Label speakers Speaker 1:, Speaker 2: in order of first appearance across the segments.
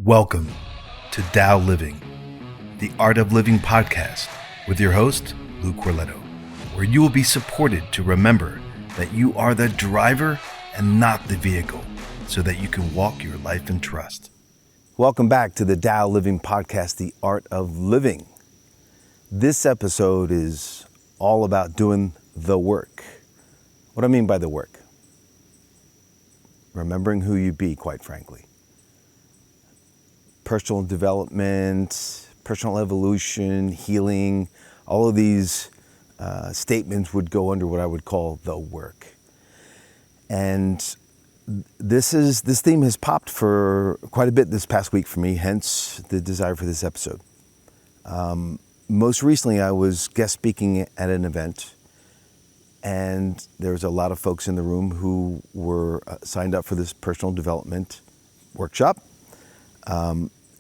Speaker 1: Welcome to Tao Living, the Art of Living podcast with your host, Lou Corletto, where you will be supported to remember that you are the driver and not the vehicle, so that you can walk your life in trust. Welcome back to the Tao Living podcast, the Art of Living. This episode is all about doing the work. What do I mean by the work? Remembering who you be, quite frankly. Personal development, personal evolution, healing, all of these statements would go under what I would call the work. And this theme has popped for quite a bit this past week for me, hence the desire for this episode. Most recently, I was guest speaking at an event, and there was a lot of folks in the room who were signed up for this personal development workshop.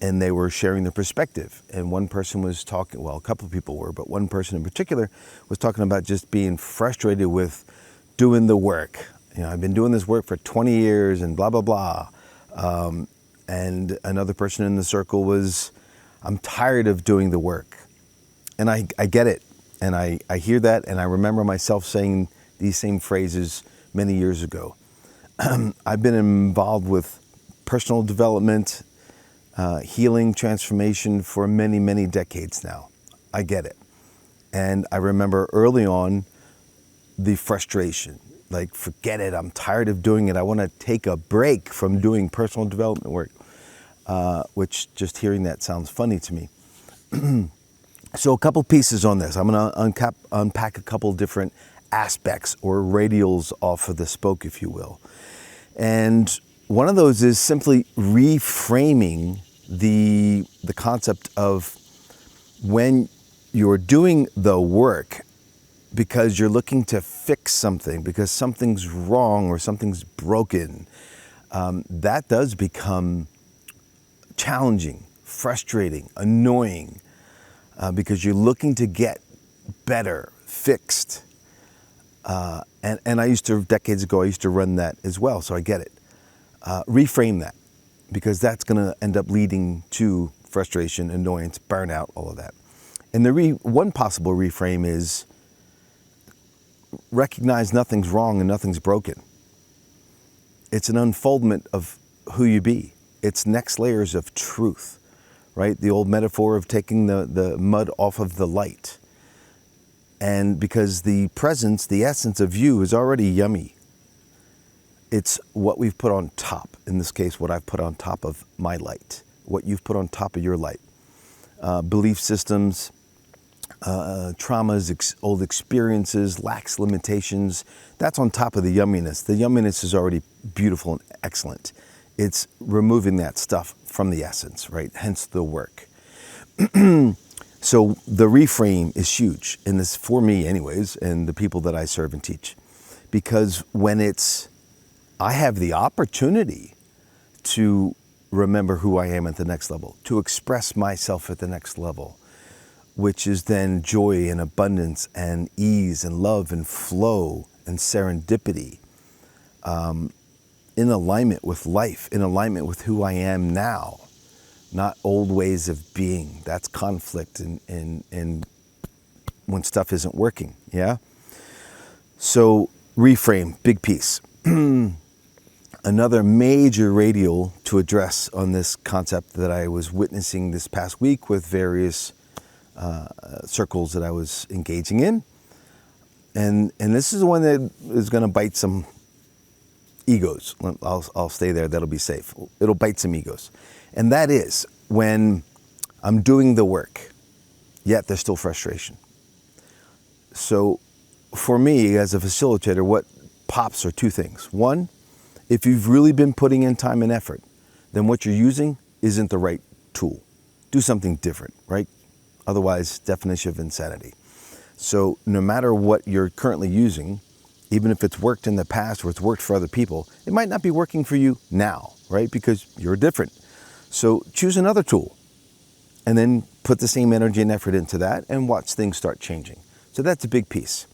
Speaker 1: And they were sharing their perspective. And one person was talking, well, a couple of people were, but one person in particular was talking about just being frustrated with doing the work. You know, I've been doing this work for 20 years and blah, blah, blah. And another person in the circle was, I'm tired of doing the work. And I get it. And I hear that, and I remember myself saying these same phrases many years ago. I've been involved with personal development, healing, transformation for many, many decades now. I get it. And I remember early on the frustration, like, forget it, I'm tired of doing it. I want to take a break from doing personal development work, which just hearing that sounds funny to me. So a couple pieces on this. I'm going to unpack a couple different aspects or radials off of the spoke, if you will. And one of those is simply reframing the concept of when you're doing the work because you're looking to fix something, because something's wrong or something's broken, that does become challenging, frustrating, annoying, because you're looking to get better, fixed. And I used to, decades ago, I used to run that as well, so I get it. Reframe that, because that's going to end up leading to frustration, annoyance, burnout, all of that. And one possible reframe is recognize nothing's wrong and nothing's broken. It's an unfoldment of who you be. It's next layers of truth, right? The old metaphor of taking the mud off of the light. And because the presence, the essence of you is already yummy. It's what we've put on top. In this case, what I've put on top of my light, what you've put on top of your light. Belief systems, traumas, old experiences, lax limitations. That's on top of the yumminess. The yumminess is already beautiful and excellent. It's removing that stuff from the essence, right? Hence the work. So the reframe is huge, and this for me anyways, and the people that I serve and teach. Because when I have the opportunity to remember who I am at the next level, to express myself at the next level, which is then joy and abundance and ease and love and flow and serendipity, in alignment with life, in alignment with who I am now, not old ways of being. That's conflict and when stuff isn't working, yeah? So reframe, big piece. Another major radial to address on this concept that I was witnessing this past week with various circles that I was engaging in. And this is the one that is going to bite some egos. I'll stay there, that'll be safe. It'll bite some egos. And that is when I'm doing the work, yet there's still frustration. So for me as a facilitator, what pops are two things. One, if you've really been putting in time and effort, then what you're using isn't the right tool. Do something different, right? Otherwise, definition of insanity. So no matter what you're currently using, even if it's worked in the past or it's worked for other people, it might not be working for you now, right? Because you're different. So choose another tool and then put the same energy and effort into that and watch things start changing. So that's a big piece.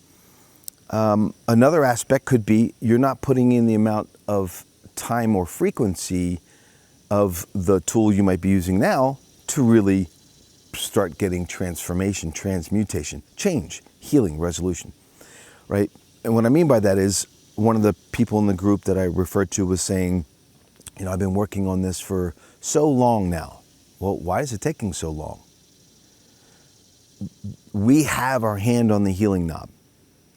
Speaker 1: Another aspect could be you're not putting in the amount of time or frequency of the tool you might be using now to really start getting transformation, transmutation, change, healing, resolution, right? And what I mean by that is one of the people in the group that I referred to was saying, I've been working on this for so long now. Well, why is it taking so long? We have our hand on the healing knob.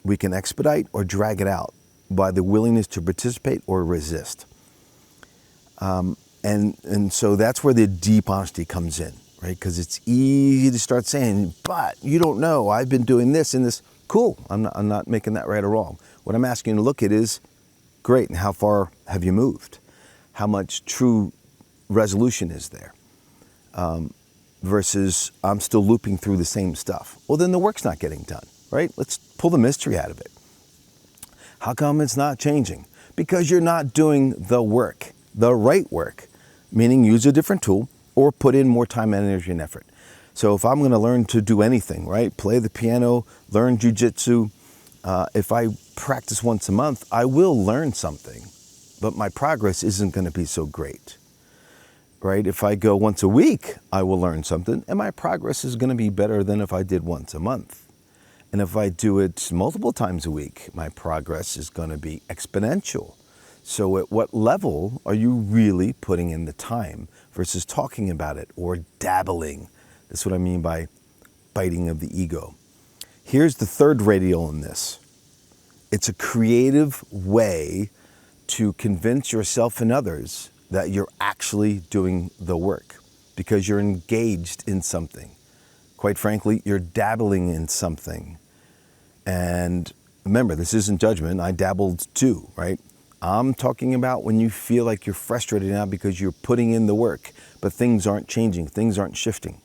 Speaker 1: We can expedite or drag it out by the willingness to participate or resist. And so that's where the deep honesty comes in, right? Because it's easy to start saying, but you don't know, I've been doing this and this. Cool, I'm not making that right or wrong. What I'm asking you to look at is, great, and how far have you moved? How much true resolution is there? Versus I'm still looping through the same stuff. Well, then the work's not getting done, right? Let's pull the mystery out of it. How come it's not changing? Because you're not doing the work, the right work, meaning use a different tool or put in more time, energy, and effort. So if I'm going to learn to do anything, right? Play the piano, learn jujitsu. If I practice once a month, I will learn something, but my progress isn't going to be so great. Right? If I go once a week, I will learn something, and my progress is going to be better than if I did once a month. And if I do it multiple times a week, my progress is going to be exponential. So at what level are you really putting in the time versus talking about it or dabbling? That's what I mean by biting of the ego. Here's the third radial in this. It's a creative way to convince yourself and others that you're actually doing the work because you're engaged in something. Quite frankly, you're dabbling in something. And remember, this isn't judgment. I dabbled too, right? I'm talking about when you feel like you're frustrated now because you're putting in the work, but things aren't changing, things aren't shifting.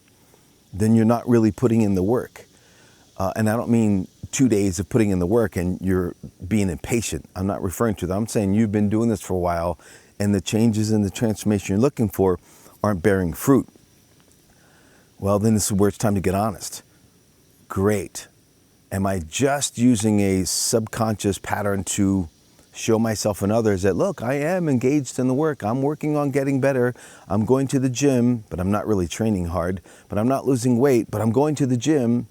Speaker 1: Then you're not really putting in the work. And I don't mean 2 days of putting in the work and you're being impatient. I'm not referring to that. I'm saying you've been doing this for a while and the changes and the transformation you're looking for aren't bearing fruit. Well, then this is where it's time to get honest. Great. Am I just using a subconscious pattern to show myself and others that, look, I am engaged in the work. I'm working on getting better. I'm going to the gym, but I'm not really training hard. But I'm not losing weight, but I'm going to the gym,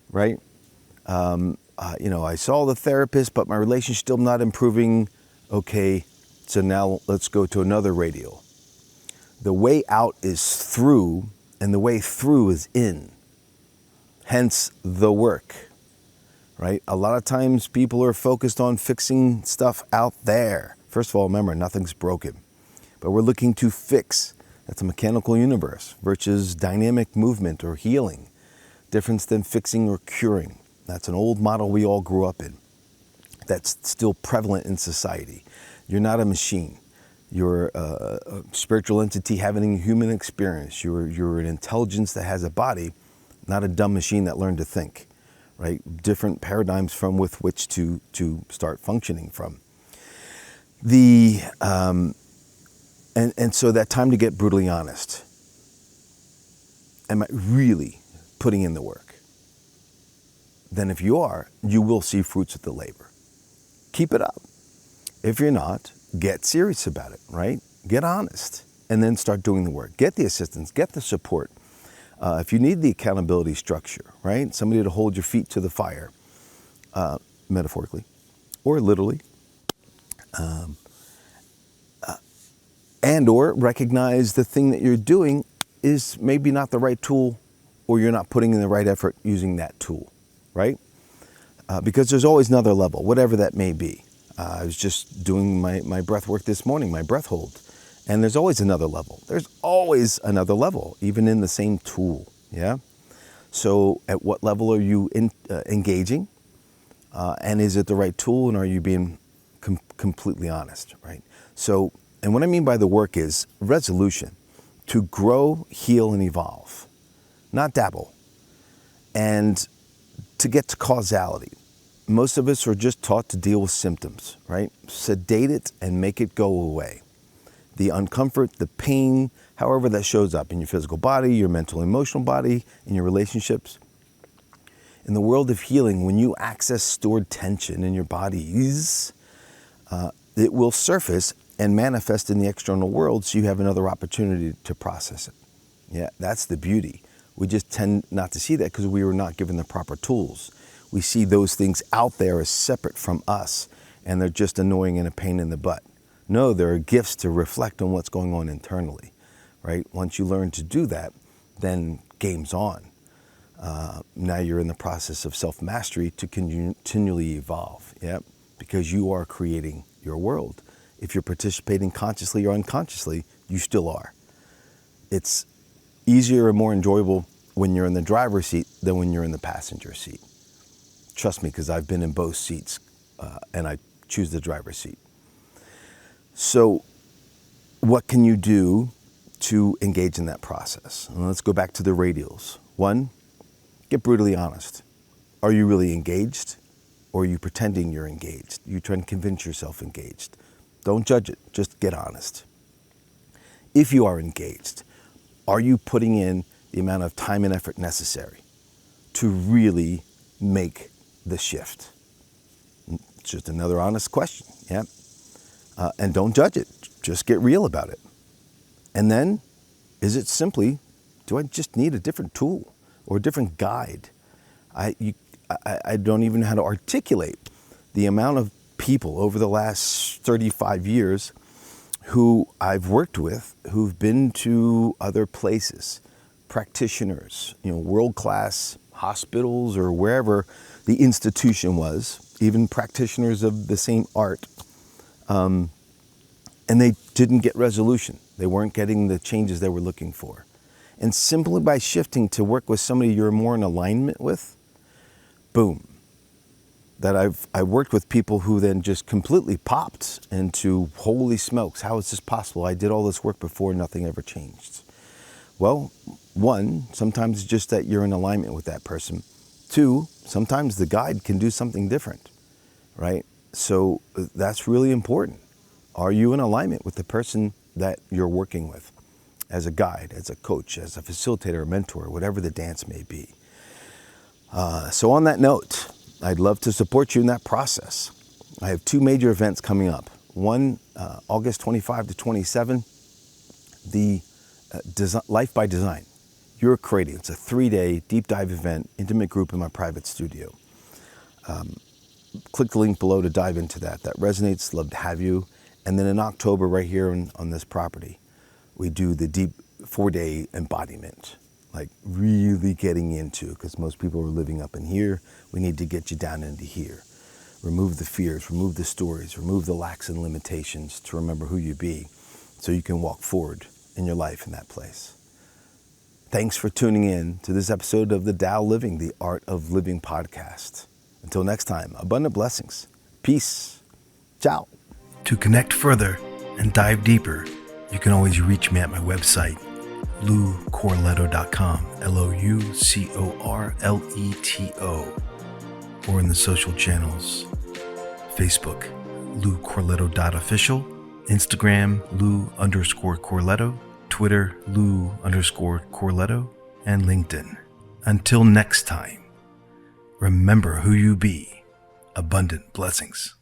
Speaker 1: right? I saw the therapist, but my relationship's still not improving. Okay. So now let's go to another radial. The way out is through, and the way through is in. Hence the work, right? A lot of times people are focused on fixing stuff out there. First of all, remember, nothing's broken, but we're looking to fix. That's a mechanical universe versus dynamic movement or healing. Difference than fixing or curing. That's an old model we all grew up in. That's still prevalent in society. You're not a machine. You're a spiritual entity having a human experience. You're an intelligence that has a body, not a dumb machine that learned to think, right? Different paradigms from with which to start functioning from. And so that time to get brutally honest. Am I really putting in the work? Then if you are, you will see fruits of the labor. Keep it up. If you're not, get serious about it, right? Get honest and then start doing the work. Get the assistance, get the support. If you need the accountability structure, right? Somebody to hold your feet to the fire, metaphorically or literally, and or recognize the thing that you're doing is maybe not the right tool or you're not putting in the right effort using that tool, right? Because there's always another level, whatever that may be. I was just doing my breath work this morning, my breath hold. And there's always another level. There's always another level, even in the same tool, yeah? So at what level are you engaging? And is it the right tool? And are you being completely honest, right? So, and what I mean by the work is resolution. To grow, heal, and evolve. Not dabble. And to get to causality. Most of us are just taught to deal with symptoms, right? Sedate it and make it go away. The uncomfort, the pain, however that shows up in your physical body, your mental, emotional body, in your relationships. In the world of healing, when you access stored tension in your bodies, it will surface and manifest in the external world so you have another opportunity to process it. Yeah, that's the beauty. We just tend not to see that because we were not given the proper tools. We see those things out there as separate from us, and they're just annoying and a pain in the butt. No, there are gifts to reflect on what's going on internally, right? Once you learn to do that, then game's on. Now you're in the process of self-mastery to continually evolve, yeah? Because you are creating your world. If you're participating consciously or unconsciously, you still are. It's easier and more enjoyable when you're in the driver's seat than when you're in the passenger seat. Trust me, because I've been in both seats, and I choose the driver's seat. So what can you do to engage in that process? And let's go back to the radials. 1, get brutally honest. Are you really engaged, or are you pretending you're engaged? You trying to convince yourself engaged. Don't judge it, just get honest. If you are engaged, are you putting in the amount of time and effort necessary to really make the shift? It's just another honest question, yeah? And don't judge it, just get real about it. And then, is it simply, do I just need a different tool or a different guide? I don't even know how to articulate the amount of people over the last 35 years who I've worked with, who've been to other places, practitioners, world-class hospitals or wherever the institution was, even practitioners of the same art, and they didn't get resolution. They weren't getting the changes they were looking for. And simply by shifting to work with somebody you're more in alignment with, boom. That I've worked with people who then just completely popped into, holy smokes, how is this possible? I did all this work before, nothing ever changed. Well, 1, sometimes it's just that you're in alignment with that person. 2, sometimes the guide can do something different, right? So that's really important. Are you in alignment with the person that you're working with as a guide, as a coach, as a facilitator, a mentor, whatever the dance may be? So on that note, I'd love to support you in that process. I have 2 major events coming up. One, August 25 to 27, the Life by Design. You're creating. It's a 3-day deep dive event, intimate group in my private studio. Click the link below to dive into that. That resonates, love to have you. And then in October, right here on this property, we do the deep 4-day embodiment. Like really getting into, because most people are living up in here. We need to get you down into here. Remove the fears, remove the stories, remove the lacks and limitations to remember who you be so you can walk forward in your life in that place. Thanks for tuning in to this episode of the Tao Living, the Art of Living podcast. Until next time, abundant blessings. Peace. Ciao. To connect further and dive deeper, you can always reach me at my website, loucorletto.com, LOUCORLETO, or in the social channels, Facebook, loucorletto.official, Instagram, Lou_Corletto, Twitter, Lou_Corletto, and LinkedIn. Until next time, remember who you be. Abundant blessings.